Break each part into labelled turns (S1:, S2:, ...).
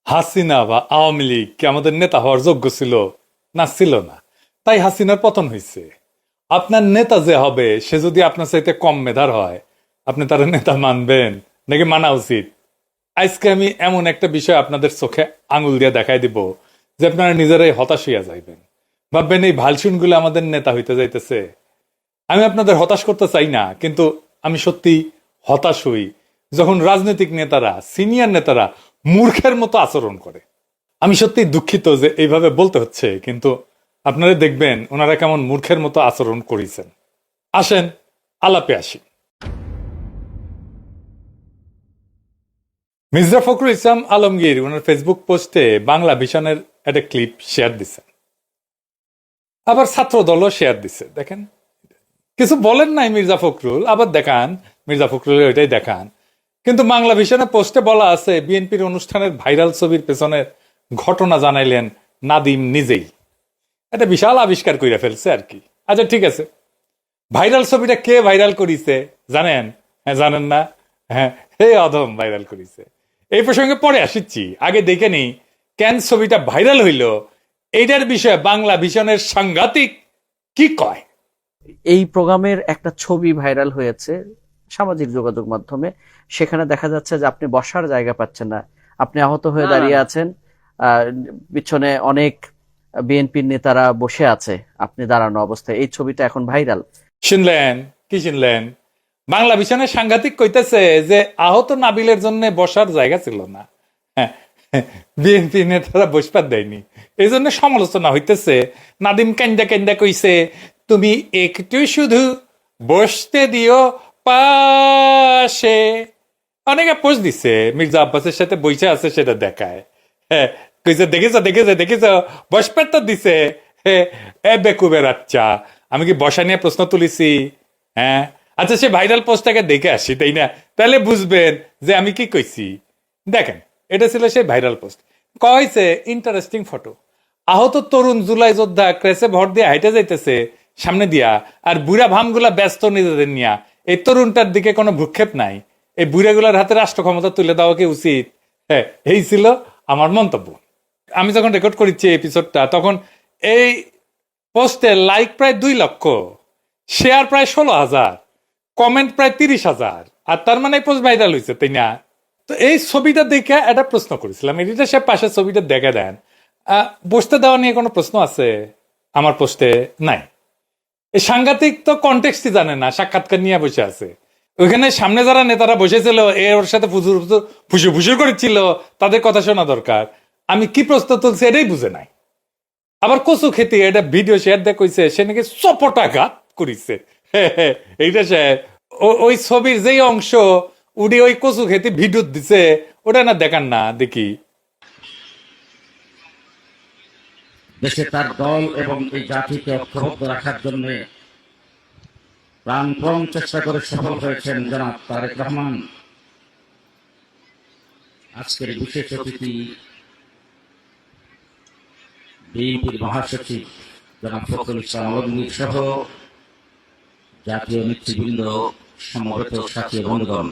S1: হাসিনা বা আওয়ামী লীগ কি আমাদের নেতা হওয়ার যোগ্য ছিল? না, ছিল না। তাই হাসিনার পতন হয়েছে। আপনার নেতা যে হবে সে যদি আপনার চাইতে কম মেধার হয়, আপনি তার নেতা মানবেন নাকি মানা উচিত? আজকে আমি এমন একটা বিষয় আপনাদের চোখে আঙুল দিয়ে দেখাই দিব যে আপনারা নিজেরাই হতাশ হইয়া যাইবেন। ভাববেন এই ভালসুনগুলো আমাদের নেতা হইতে যাইতেছে। আমি আপনাদের হতাশ করতে চাই না, কিন্তু আমি সত্যি হতাশ হই যখন রাজনৈতিক নেতারা, সিনিয়র নেতারা মূর্খের মতো আচরণ করে। আমি সত্যি দুঃখিত যে এইভাবে বলতে হচ্ছে, কিন্তু আপনারা দেখবেন ওনারা কেমন মূর্খের মতো আচরণ করেছেন। আসেন আলাপে আসি। মির্জা ফখরুল ইসলাম আলমগীর ওনার ফেসবুক পোস্টে বাংলা ভিশনের একটা ক্লিপ শেয়ার দিচ্ছেন, আবার ছাত্র দলও শেয়ার দিচ্ছে। দেখেন, কিছু বলেন নাই মির্জা ফখরুল, আবার দেখান মির্জা ফখরুলের ওইটাই দেখান। কিন্তু বাংলা ভিশনের পোস্টে বলা আছে বিএনপির অনুষ্ঠানের ভাইরাল ছবির পেছনের ঘটনা জানাইলেন নাদিম নিজেই। এটা বিশাল আবিষ্কার কইরা ফেলছে আর কি। আচ্ছা ঠিক আছে, ভাইরাল ছবিটা কে ভাইরাল করিছে জানেন? হ্যাঁ, জানেন না? হ্যাঁ, হে অধম ভাইরাল করিছে। এই প্রসঙ্গে পরে আসিচ্ছি, আগে দেখে নি কেন ছবিটা ভাইরাল হইল। এইটার বিষয়ে বাংলা ভিশনের সাংঘাতিক কি কয়।
S2: এই প্রোগ্রামের একটা ছবি ভাইরাল হয়েছে সামাজিক যোগাযোগ মাধ্যমে। সেখানে দেখা যাচ্ছে যে আপনি বসার জায়গা পাচ্ছেন না, আপনি আহত হয়ে দাঁড়িয়ে আছেন, পিছনে অনেক বিএনপির নেতারা বসে আছে, আপনি দাঁড়ানো অবস্থায়। এই ছবিটা এখন ভাইরাল।
S1: শুনলেন? কি শুনলেন? বাংলা ভিশনের সাংঘাতিক কইতেছে যে আহত নাবিলের জন্য বসার জায়গা ছিল না। হ্যাঁ, বিএনপি নেতারা বসবার দেয়নি, এই জন্য সমালোচনা হইতেছে। নাদিম কান্দা কান্দা কইছে, তুমি একটু শুধু বসতে দিও পাশে। অনেকে পোস্ট দিছে মির্জা আব্বাসের সাথে বইসা আছে, সেটা দেখায়। হ্যাঁ, কইছে দেখেছ দেখেছ দেখেছ, বসবার তো দিছে। এ বেকুবের আচ্ছা, আমি কি বসা নিয়ে প্রশ্ন তুলিছি? হ্যাঁ, আচ্ছা সে ভাইরাল পোস্টটাকে দেখে আসি, তাই না? তাহলে বুঝবেন যে আমি কি কইছি। দেখেন, এটা ছিল সেই ভাইরাল পোস্ট। কয়েছে ইন্টারেস্টিং ফটো। আহত তরুণ জুলাই যোদ্ধা ক্রেসে ভর দিয়ে হাইটে যাইতেছে সামনে দিয়া, আর বুড়া ভামগুলা ব্যস্ত নিজেদের নিয়া। এই তরুণটার দিকে কোনো ভ্রুক্ষেপ নাই। এই বুড়াগুলার হাতে রাষ্ট্র ক্ষমতা তুলে দেওয়া কি উচিত? হ্যাঁ, এই ছিল আমার মন্তব্য। আমি যখন রেকর্ড করেছি এপিসোডটা, তখন এই পোস্টে লাইক প্রায় 2 লক্ষ, শেয়ার প্রায় 16,000, কমেন্ট প্রায় 30,000। আর তার মানে পোস্ট ভাইরাল হয়েছে, তাই না? তো এই ছবিটা দেখে একটা প্রশ্ন করেছিলাম, এডিটর সাহেব পাশের ছবিটা দেখে দেন। বসতে দেওয়া নিয়ে কোনো প্রশ্ন আছে? আমার পোস্টে নাই। এই সাংঘাতিক তো কনটেক্সটই জানে না, সাক্ষাৎকার নিয়ে বসে আছে। ওইখানে সামনে যারা নেতারা বসেছিল এ ওর সাথে ফুসুর ফুসুর ফুসুর করেছিল, তাদের কথা শোনা দরকার। আমি কি প্রশ্ন তুলছি এটাই বুঝে নাই। আবার কচু খেতে এটা ভিডিও শেয়ার দিয়ে কইছে সে নাকি চপটাঘাত করিছে। এইটা সে ওই ছবির যেই অংশ উড়ি ওই কচু খেতে ভিডিও দিছে, ওটা না দেখান না দেখি।
S3: দেশে তার দল এবং এই জাতিকে ঐক্যবদ্ধ রাখার জন্য প্রাণপণ চেষ্টা করে সফল হয়েছেন জনাব তারেক রহমান। আজকের বিশেষ অতিথি বিএনপির মহাসচিব জনাব ফখরুল ইসলাম আলমগীর সহ জাতীয় নেতৃবৃন্দ, সমবেত সাথী বন্ধুগণ,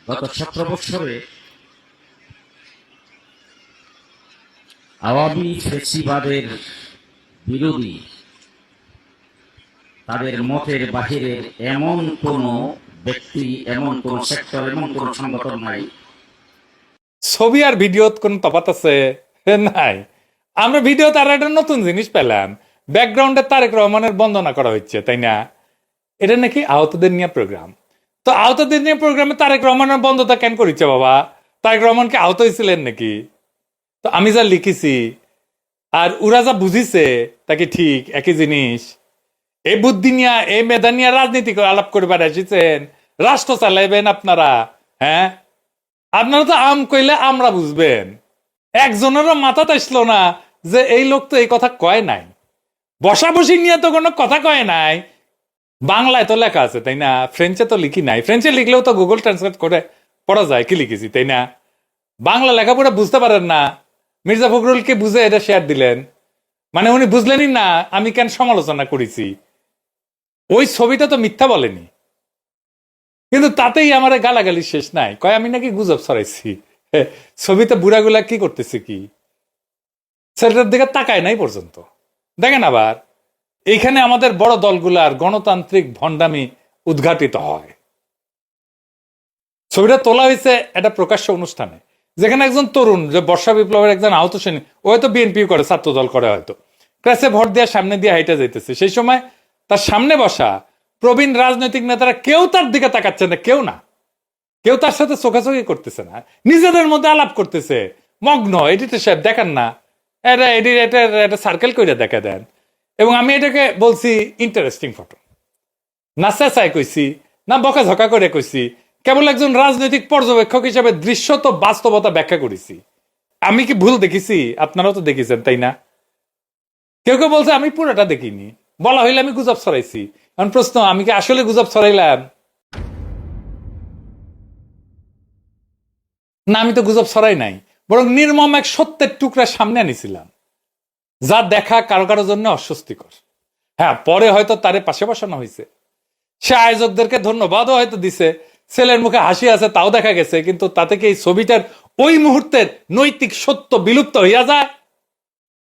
S3: গত 17 বছরে আওয়ামী ফেসিবাদের বিরোধী তাদের মতের বাহিরের এমন কোন ব্যক্তি, এমন কোন সেক্টর, এমন কোন সংগঠন নাই।
S1: ছবি আর ভিডিওত কোন তফাৎ আছে? নাই। আমরা ভিডিও তার একটা নতুন জিনিস পেলাম, ব্যাকগ্রাউন্ডে তারেক রহমানের বন্দনা করা হচ্ছে, তাই না? এটা নাকি আহতদের নিয়ে প্রোগ্রাম। তো আহতদের নিয়ে প্রোগ্রামে তারেক রহমানের বন্ধতা কেন করেছে বাবা? তারেক রহমানকে আহত হয়েছিলেন নাকি? তো আমি যা লিখেছি আর ওরা যা বুঝিছে তাকে ঠিক একই জিনিস। এই বুদ্ধি নিয়ে, এই মেধা নিয়ে রাজনীতি আলাপ করে বেড়াইছেন, রাষ্ট্র চালাইবেন আপনারা। হ্যাঁ, আপনারা তো আম কইলে আমরা বুঝবেন। একজনেরও মাথা আসলো না যে এই লোক তো এই কথা কয় নাই। বসাবসি নিয়ে তো কোনো কথা কয় নাই। বাংলায় তো লেখা আছে, তাই না? ফ্রেঞ্চে তো লিখি নাই। ফ্রেঞ্চে লিখলেও তো গুগল ট্রান্সলেট করে পড়া যায় কি লিখেছি, তাই না? বাংলা লেখাপড়া বুঝতে পারেন না, মির্জা ফখরুলকে বুঝে এটা শেয়ার দিলেন। মানে উনি বুঝলেনই না আমি কেন সমালোচনা করেছি। ওই ছবিটা তো মিথ্যা বলেনি, কিন্তু তাতেই আমার গালাগালি শেষ নাই, কয় আমি নাকি গুজব ছড়াইছি। ছবিতে বুড়াগুলা কি করতেছে, কি ছেলেটার দিকে তাকায় নাই পর্যন্ত। দেখেন আবার এইখানে আমাদের বড় দলগুলার গণতান্ত্রিক ভণ্ডামি উদ্ঘাটিত হয়। ছবিটা তোলা হয়েছে একটা প্রকাশ্য অনুষ্ঠানে, যেখানে একজন তরুণ, যে বর্ষা বিপ্লবের একজন আহত শ্রেণী, ও হয়তো বিএনপি করে, ছাত্র দল করে হয়তো, ক্লাসে ভোট দেওয়ার সামনে দিয়ে হাইটা যাইতেছে। সেই সময় তার সামনে বসা প্রবীণ রাজনৈতিক নেতারা কেউ তার দিকে তাকাচ্ছে না, কেউ না, কেউ তার সাথে চোখাচোখি করতেছে না, নিজেদের মধ্যে আলাপ করতেছে মগ্ন। এডিটর সাহেব দেখান না, এটা সার্কেল করে দেখা দেন। এবং আমি এটাকে বলছি ইন্টারেস্টিং ফটো, না চেঁচাই কইছি, না বকাঝকা করে কইছি, কেবল একজন রাজনৈতিক পর্যবেক্ষক হিসেবে দৃশ্যত বাস্তবতা ব্যাখ্যা করেছি। আমি কি ভুল দেখেছি? আপনারাও তো দেখেছেন, তাই না? কেউ কেউ বলছে আমি পুরোটা দেখিনি, বলা হইলে আমি গুজব ছড়াইছি। এখন প্রশ্ন, আমি কি আসলে গুজব ছড়াইলাম? না, আমি তো গুজব ছড়াই নাই, বরং নির্মম এক সত্যের টুকরা সামনে আনিছিলাম, যা দেখা কারো কারোর জন্য অস্বস্তিকর। হ্যাঁ, পরে হয়তো তারে পাশে বসানো হয়েছে, সে আয়োজকদেরকে ধন্যবাদও হয়তো দিছে, ছেলের মুখে হাসি আছে তাও দেখা গেছে, কিন্তু তাতে কি এই ছবিটার ওই মুহূর্তের নৈতিক সত্য বিলুপ্ত হইয়া যায়?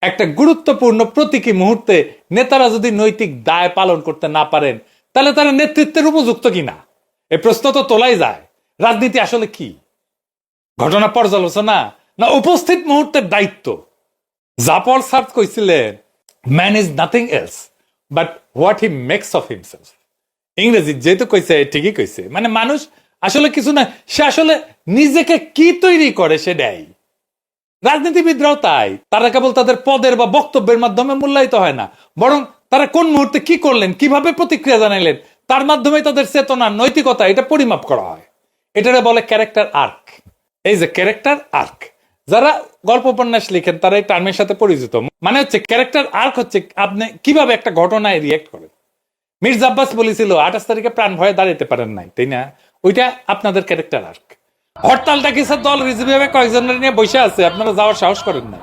S1: একটা গুরুত্বপূর্ণ প্রতীকী মুহূর্তে নেতারা যদি নৈতিক দায় পালন করতে না পারেন, তাহলে তারা নেতৃত্বের উপযুক্ত কিনা এ প্রশ্ন তো তোলাই যায়। রাজনীতি আসলে কি? ঘটনা পর্যালোচনা, না উপস্থিত মুহূর্তের দায়িত্ব? জাপল সার্থ কইছিলেন, man is nothing else but what he makes of himself. ইংরেজি যেহেতু কইছে, ঠিকই কইছে, মানে মানুষ আসলে কিছু না, সে আসলে নিজেকে কি তৈরি করে সেটাই। রাজনীতিবিদরাও তাই, তারা কেবল তাদের পদের বা বক্তব্যের মাধ্যমে মূল্যায়িত হয় না, বরং তারা কোন মুহূর্তে কি করলেন, কিভাবে প্রতিক্রিয়া জানাইলেন, তার মাধ্যমে তাদের চেতনা, নৈতিকতা এটা পরিমাপ করা হয়। এটারে বলে ক্যারেক্টার আর্ক। এই যে ক্যারেক্টার আর্ক, যারা গল্প উপন্যাস লিখেন তারা এই টার্মের সাথে পরিচিত। মানে হচ্ছে ক্যারেক্টার আর্ক হচ্ছে আপনি কিভাবে একটা ঘটনায় রিয়েক্ট করেন। মির্জা আব্বাস বলেছিল 28 তারিখে প্রাণ ভয়ে দাঁড়াতে পারেন নাই, তাই না? ওইটা আপনাদের ক্যারেক্টার আর্ক। হরতালটা কিছু দল রিজভিভাবে কয়েকজনের নিয়ে বসে আছে, আপনারা যাওয়ার সাহস করেন না,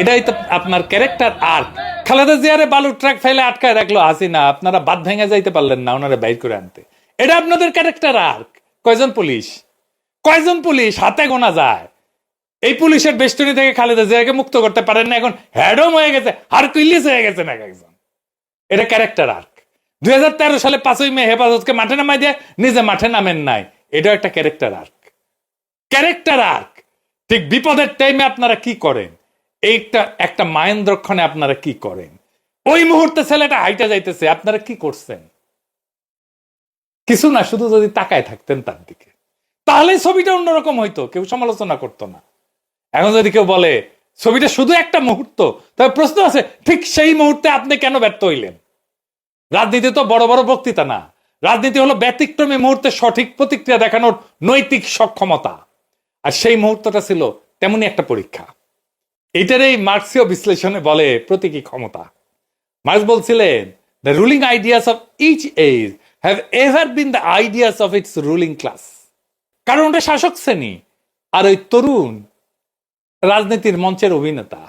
S1: এটাই তো আপনার ক্যারেক্টার আর্ক। খালেদা জিয়ারে বালুর ট্রাক ফেলে আটকায় রাখলো হাসিনা, আপনারা বাদ ভেঙে যাইতে পারলেন না ওনারা বাইর করে আনতে, এটা আপনাদের ক্যারেক্টার আর্ক। কয়জন পুলিশ হাতে গোনা যায়। এই পুলিশের বেষ্টনী থেকে খালেদা জিয়াকে মুক্ত করতে পারেন না, এখন হ্যাডম হয়ে গেছে, হারকুইলিস হয়ে গেছেন এক একজন। এটা ক্যারেক্টার আর্ক। 2013 সালে 5ই মে হেফাজতকে মাঠে নামাই দিয়ে নিজে মাঠে নামেন নাই, এটাও একটা ক্যারেক্টার আর্ক। Character arc. ঠিক বিপদের টাইমে আপনারা কি করেন, এইটা একটা মাহেন্দ্রক্ষণে আপনারা কি করেন, ওই মুহূর্তে ছেলেটা হাইটা যাইতেছে, আপনারা কি করছেন? কিছু না, শুধু যদি তাকায় থাকতেন তার দিকে, তাহলে ছবিটা অন্যরকম হইতো, কেউ সমালোচনা করতো না। এখন যদি কেউ বলে ছবিটা শুধু একটা মুহূর্ত, তবে প্রশ্ন আছে, ঠিক সেই মুহূর্তে আপনি কেন ব্যর্থ হইলেন? রাজনীতি তো বড় বড় বক্তৃতা না, রাজনীতি হলো ব্যতিক্রমী মুহূর্তে সঠিক প্রতিক্রিয়া দেখানোর নৈতিক সক্ষমতা। আর সেই মুহূর্তটা ছিল তেমনি একটা পরীক্ষা। এটার এই মার্কসীয় বিশ্লেষণে বলে প্রতীকী ক্ষমতা। মার্কস বলছিলেন, the ruling ideas of each age have ever been the ideas of its ruling class. কারণ ওটা শাসক শ্রেণী, আর ওই তরুণ রাজনীতির মঞ্চের অভিনেতা।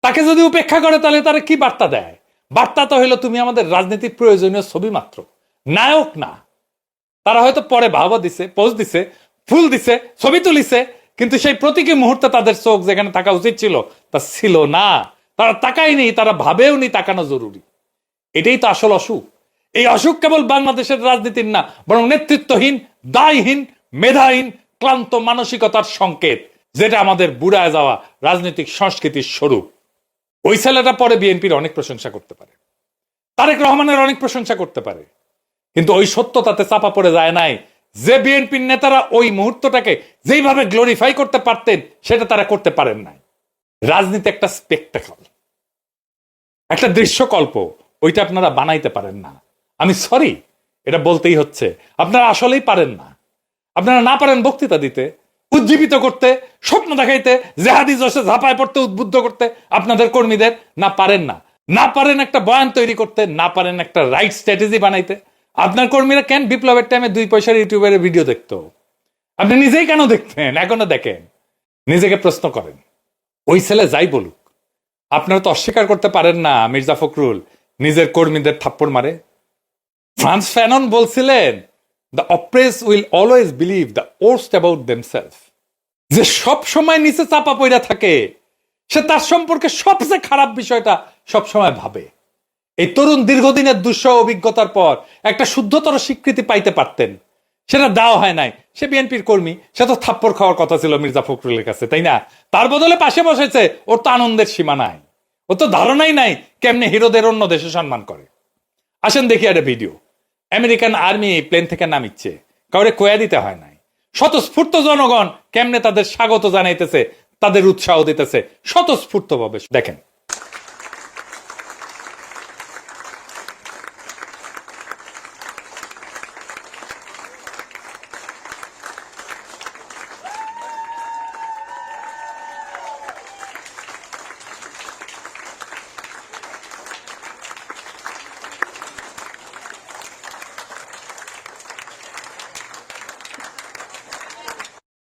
S1: তাকে যদি উপেক্ষা করে তাহলে তারা কি বার্তা দেয়? বার্তা তো হইলো তুমি আমাদের রাজনীতির প্রয়োজনীয় ছবি মাত্র, নায়ক না। তারা হয়তো পরে ভাবা দিছে, পোজ দিছে, ফুল দিছে, ছবি তুলিছে, কিন্তু সেই প্রতীকী মুহূর্তে তাদের চোখ যেখানে থাকা উচিত ছিল তা ছিল না। তারা তাকায়নি, তারা ভাবেও নি তাকানো জরুরি। এটাই তো আসল অসুখ। এই অসুখ কেবল বাংলাদেশের রাজনীতির না, বরং নেতৃত্বহীন, দায়হীন, মেধাহীন, ক্লান্ত মানসিকতার সংকেত, যেটা আমাদের বুড়ায় যাওয়া রাজনৈতিক সংস্কৃতির স্বরূপ। ওই ছেলেটা পরে বিএনপির অনেক প্রশংসা করতে পারে, তারেক রহমানের অনেক প্রশংসা করতে পারে, কিন্তু ওই সত্য তাতে চাপা পড়ে যায় নাই যে বিএনপির নেতারা ওই মুহূর্তটাকে যেইভাবে গ্লোরিফাই করতে পারতেন সেটা তারা করতে পারেন নাই। রাজনীতি একটা স্পেকটাকল, একটা দৃশ্যকল্প, ওইটা আপনারা বানাইতে পারেন না। আমি সরি, এটা বলতেই হচ্ছে, আপনারা আসলেই পারেন না। আপনারা না পারেন বক্তৃতা দিতে, উজ্জীবিত করতে, স্বপ্ন দেখাইতে, জেহাদি জোশে ঝাঁপায় পড়তে, উদ্বুদ্ধ করতে আপনাদের কর্মীদের। না পারেন না। না পারেন একটা বয়ান তৈরি করতে, না পারেন একটা রাইট স্ট্র্যাটেজি বানাইতে। আপনার কর্মীরা কেন বিপ্লবের টাইমে 2 পয়সার ইউটিউবের ভিডিও দেখতো? আপনি নিজেই কেন দেখতেন? এখনো দেখেন? নিজেকে প্রশ্ন করেন। ওই ছেলে যাই বলুক, আপনারা তো অস্বীকার করতে পারেন না মির্জা ফখরুল নিজের কর্মীদের থাপ্পড় মারে। ফ্রান্স ফ্যানন বলছিলেন, the oppressed will always believe the worst about themselves. যে সব সময় নিচে চাপা পড়া থাকে সে তার সম্পর্কে সবচেয়ে খারাপ বিষয়টা সবসময় ভাবে। এই তরুণ দীর্ঘদিনের দুঃসহ অভিজ্ঞতার পর একটা শুদ্ধতর স্বীকৃতি পাইতে পারতেন, সেটা দেওয়া হয় নাই। সে বিএনপির কর্মী, সে তো থাপ্পড় খাওয়ার কথা ছিল মির্জা ফখরুলের কাছে, তাই না? তার বদলে পাশে বসেছে, ওর তো আনন্দের সীমা নাই, ওর তো ধারণাই নাই কেমনে হিরোদের অন্য দেশে সম্মান করে। আসেন দেখি একটা ভিডিও। আমেরিকান আর্মি প্লেন থেকে নামিচ্ছে, কাউরে কয়া দিতে হয় নাই। স্বতঃস্ফূর্ত জনগণ কেমনে তাদের স্বাগত জানাইতেছে, তাদের উৎসাহ দিতেছে স্বতঃস্ফূর্ত ভাবে। দেখেন।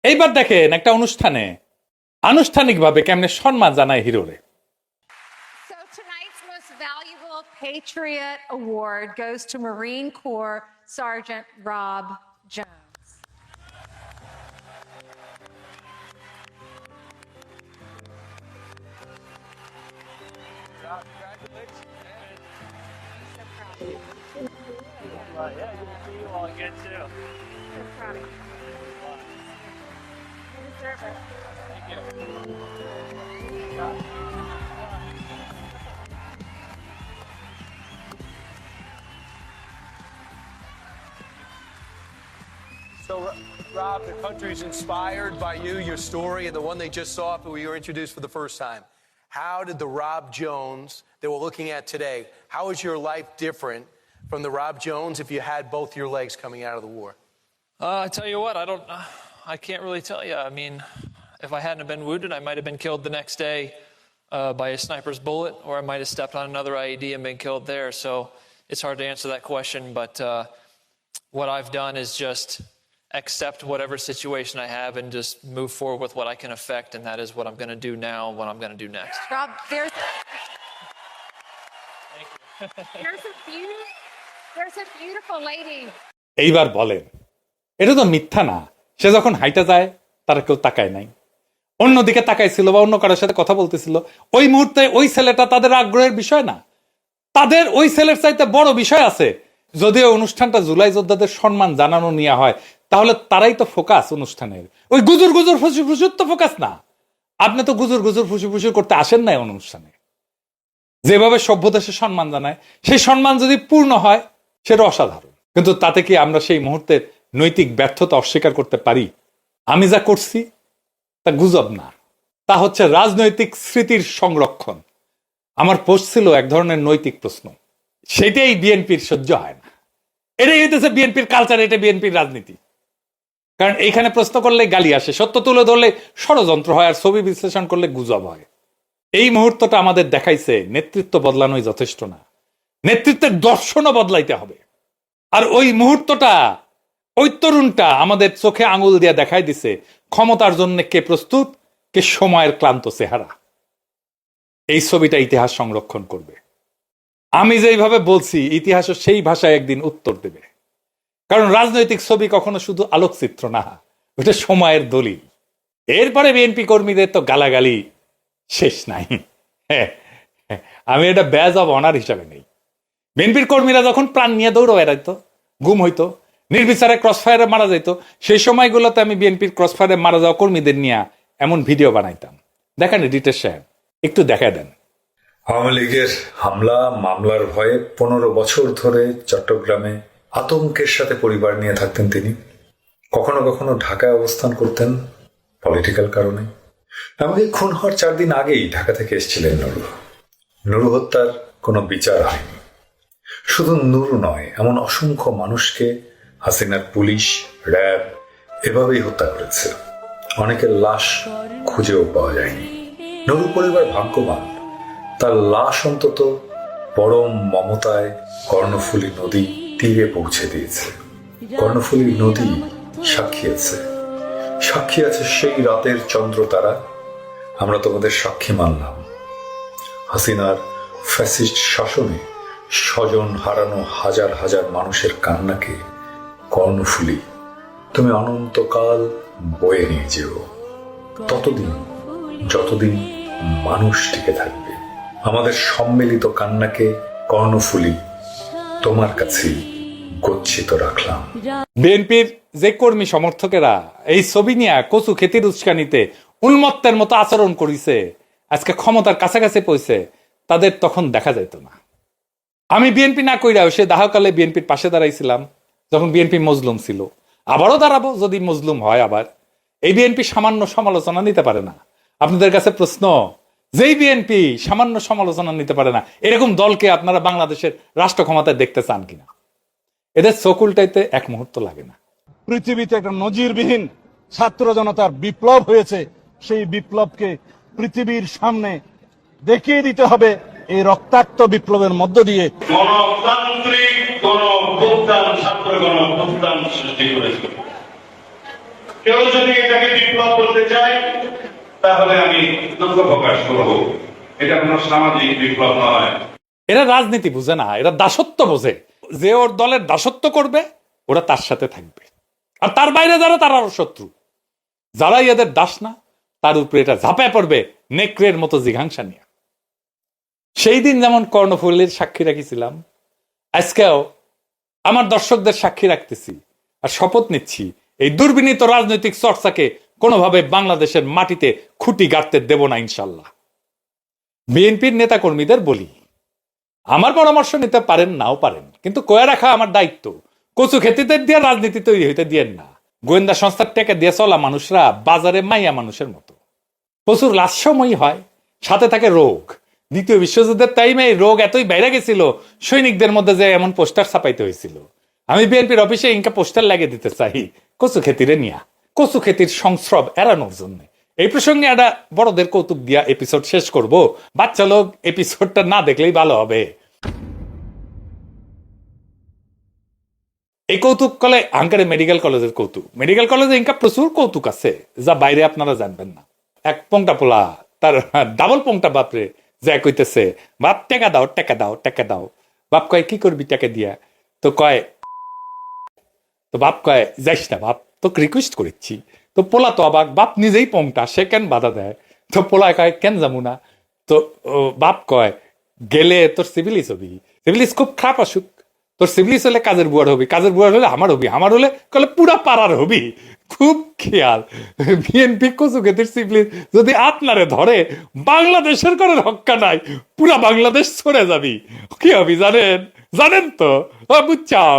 S1: এইবার দেখেন একটা অনুষ্ঠানে আনুষ্ঠানিকভাবে কেমনে সম্মান জানায় হিরোরে।
S4: So tonight's most valuable Patriot Award goes to Marine Corps Sergeant Rob Jones.
S5: So, Rob, the country's inspired by you, your story, and the one they just saw when you were introduced for the first time. How did the Rob Jones that we're looking at today, how is your life different from the Rob Jones if you had both your legs coming out of the war?
S6: I tell you what, I can't really tell you. I mean, if I hadn't have been wounded, I might have been killed the next day by a sniper's bullet, or I might have stepped on another IED and been killed there. So it's hard to answer that question, but what I've done is just accept whatever situation I have and just move forward with what I can affect, and that is what I'm going to do now, what I'm going to do next.
S4: Rob, there's
S6: Thank you.
S4: there's a beautiful lady.
S1: এইবার বলেন, এটা তো মিথ্যা না? সে যখন হাইটা যায় তারা কেউ তাকায় নাই, অন্যদিকে তাকাইছিল বা অন্য কারোর সাথে কথা বলতেছিল। ওই মুহূর্তে ওই ছেলেটা তাদের আগ্রহের বিষয় না, তাদের ওই ছেলের চাইতে বড় বিষয় আছে। যদিও অনুষ্ঠানটা জুলাই যোদ্ধাদের সম্মান জানানো নিয়ে হয়, তাহলে তারাই তো ফোকাস অনুষ্ঠানের। ওই গুজুর গুজুর ফুসু ফুসুর তো ফোকাস না। আপনি তো গুজুর গুজুর ফুসু ফুসু করতে আসেন নাই অনুষ্ঠানে। যেভাবে সভ্য দেশে সম্মান জানায়, সেই সম্মান যদি পূর্ণ হয় সেটা অসাধারণ। কিন্তু তাতে কি আমরা সেই মুহূর্তের নৈতিক ব্যর্থতা অস্বীকার করতে পারি? আমি যা করছি তা গুজব না, তা হচ্ছে রাজনৈতিক স্মৃতির সংরক্ষণ। আমার পোস্ট ছিল এক ধরনের নৈতিক প্রশ্ন, সেটাই বিএনপির সহ্য হয় না। এটাই হইতেছে বিএনপির কালচার, এটা বিএনপির রাজনীতি। কারণ এইখানে প্রশ্ন করলে গালি আসে, সত্য তুলে ধরলে ষড়যন্ত্র হয়, আর ছবি বিশ্লেষণ করলে গুজব হয়। এই মুহূর্তটা আমাদের দেখাইছে নেতৃত্ব বদলানোই যথেষ্ট না, নেতৃত্বের দর্শনও বদলাইতে হবে। আর ওই মুহূর্তটা, ওই তরুণটা আমাদের চোখে আঙুল দিয়ে দেখাই দিছে ক্ষমতার জন্য কে প্রস্তুত, কে সময়ের ক্লান্ত চেহারা। এই ছবিটা ইতিহাস সংরক্ষণ করবে। আমি যেইভাবে বলছি, ইতিহাসও সেই ভাষায় একদিন উত্তর দেবে। কারণ রাজনৈতিক ছবি কখনো শুধু আলোকচিত্র না, ওটা সময়ের দলিল। এরপরে বিএনপি কর্মীদের তো গালাগালি শেষ নাই। আমি এটা ব্যাজ অব অনার হিসাবে নেই। বিএনপির কর্মীরা যখন প্রাণ নিয়ে দৌড় বেড়াইতো, গুম হইতো, নির্বিচারে ক্রসফায়ারে মারা যেত, সেই সময়গুলোতে আমি বিএনপির ক্রসফায়ারে মারা যাওয়া কর্মীদের নিয়ে এমন ভিডিও বানাইতাম। দেখেন এডিটর সাহেব, একটু দেখা দেন।
S7: আওয়ামী লীগের হামলা মামলার ভয়ে 15 বছর ধরে চট্টগ্রামে আতঙ্কের সাথে পরিবার নিয়ে থাকতেন তিনি। কখনো কখনো ঢাকায় অবস্থান করতেন পলিটিক্যাল কারণে। এমনকি খুন হওয়ার 4 দিন আগেই ঢাকা থেকে এসেছিলেন নুরু। নুরু হত্যার কোনো বিচার হয়নি। শুধু নুরু নয়, এমন অসংখ্য মানুষকে হাসিনার পুলিশ, র্যাব এভাবেই হত্যা করেছে। অনেকের লাশ খুঁজেও পাওয়া যায়নি। নুরু পরিবার ভাগ্যবান, তার লাশ অন্তত পরম মমতায় কর্ণফুলী নদী তীরে পৌঁছে দিয়েছে। কর্ণফুলী নদী সাক্ষী আছে সেই রাতের চন্দ্র তারা। আমরা তোমাদের সাক্ষী মানলাম। হাসিনার ফ্যাসিস্ট শাসনে স্বজন হারানো হাজার হাজার মানুষের কান্নাকে কর্ণফুলী, তুমি অনন্তকাল বয়ে নিয়ে যেও, ততদিন যতদিন মানুষ টিকে থাকবে। আমাদের সম্মিলিত কান্নাকে কর্ণফুলী তোমার কাছেই গচ্ছিত রাখলাম।
S1: বিএনপির যে কর্মী সমর্থকেরা এই ছবি নিয়ে কচু খেতির উস্কানিতে উন্মত্তের মতো আচরণ করেছে, আজকে ক্ষমতার কাছাকাছি পৌঁছে, তাদের তখন দেখা যেত না। আমি বিএনপি না কইরাও সে দাহকালে বিএনপির পাশে দাঁড়াইছিলাম যখন বিএনপি মজলুম ছিল, আবারও দাঁড়াবো যদি মজলুম হয়। আবার এই বিএনপি সামান্য সমালোচনা নিতে পারে না। আপনাদের কাছে প্রশ্ন, যেই বিএনপি সামান্য সমালোচনা নিতে পারে না, এরকম দলকে আপনারা বাংলাদেশের রাষ্ট্র ক্ষমতায় দেখতে চান কিনা? এদের চোখ উল্টাইতে এক মুহূর্ত লাগে না।
S8: পৃথিবীতে একটা নজিরবিহীন ছাত্র জনতার বিপ্লব হয়েছে, সেই বিপ্লবকে পৃথিবীর সামনে দেখিয়ে দিতে হবে এই রক্তাক্ত বিপ্লবের মধ্য দিয়ে।
S9: গণতান্ত্রিক গণঅভ্যুত্থান, ছাত্র গণঅভ্যুত্থান সৃষ্টি করেছে। কেউ যদি এটাকে বিপ্লব বলতে চায় তাহলে আমি দুঃখ প্রকাশ করব, এটা কোনো সামাজিক বিপ্লব নয়।
S1: এরা রাজনীতি বুঝে না, এরা দাসত্ব বোঝে। যে ওর দলের দাসত্ব করবে ওরা তার সাথে থাকবে, আর তার বাইরে যারা তারা আরো শত্রু। যারাই এদের দাস না তার উপরে এটা ঝাঁপায় পড়বে নেকড়ের মতো জিঘাংসা নিয়ে। সেই দিন যেমন কর্ণফুলীর সাক্ষী রাখিছিলাম, আজকেও আমার দর্শকদের সাক্ষী রাখতেছি আর শপথ নিচ্ছি এই দুর্বিনীত রাজনৈতিক চর্চাকে কোনোভাবে বাংলাদেশের মাটিতে খুঁটি গাড়তে দেব না ইনশাল্লাহ। বিএনপির নেতা কর্মীদের বলি, আমার পরামর্শ নিতে পারেন নাও পারেন, কিন্তু কয়ে রাখা আমার দায়িত্ব। কচু খেতিতে দিয়ে রাজনীতি তৈরি হইতে দিয়েন না। গোয়েন্দা সংস্থার টেকে দিয়ে চলা মানুষরা বাজারে মাইয়া মানুষের মতো। প্রচুর লাস্যময়ী হয়, সাথে থাকে রোগ। দ্বিতীয় বিশ্বযুদ্ধের টাইমে এই রোগ এতই বাইরে গেছিল, সৈনিকদের মধ্যে যে এমন পোস্টার ছাপাইতে হয়েছিল। আমি বিএনপির অফিসে ইনকা পোস্টার লাগিয়ে দিতে চাই কচু খেতিরে নিয়া, কচু খেতির সংস্রব এড়ানোর জন্য। এই প্রসঙ্গে একটা বড়দের কৌতুক দিয়া এপিসোড শেষ করব। বাচ্চা লোক এপিসোডটা না দেখলেই ভালো হবে। এই কৌতুক কলে আঙ্কারে মেডিকেল কলেজের কৌতুক। মেডিকেল কলেজে ইনকা প্রচুর কৌতুক আছে যা বাইরে আপনারা জানবেন না। এক পংটা পোলা তার ডাবল পংটা বাপরে যা কইতেছে, বাপ টেকা দাও টেকা দাও টেকা দাও। বাপ কয় কি করবি টাকা দিয়া? তো বাপ কয় যাইস না বাপ, তোকে রিকোয়েস্ট করেছি। তো পোলা তো অবাক, বাপ নিজেই পংটা, সে কেন বাধা দেয়? তো পোলা কয় কেন যাবো না? তো বাপ কয় গেলে তোর সিভিলিস হবি, সিভিলিস খুব খারাপ আসুক, তোর সিভিলিস হলে কাজের বুয়ার হবি, কাজের বুয়ার হলে আমার হবি, আমার হলে কলে পুরা পাড়ার হবি। খুব খেয়াল। বিএনপি কচু খেতির সিভিলিস যদি আপনারে ধরে, বাংলাদেশের কোনো রক্ষা নাই, পুরা বাংলাদেশ সরে যাবি। কি হবি জানেন? জানেন তো, বুঝছাও।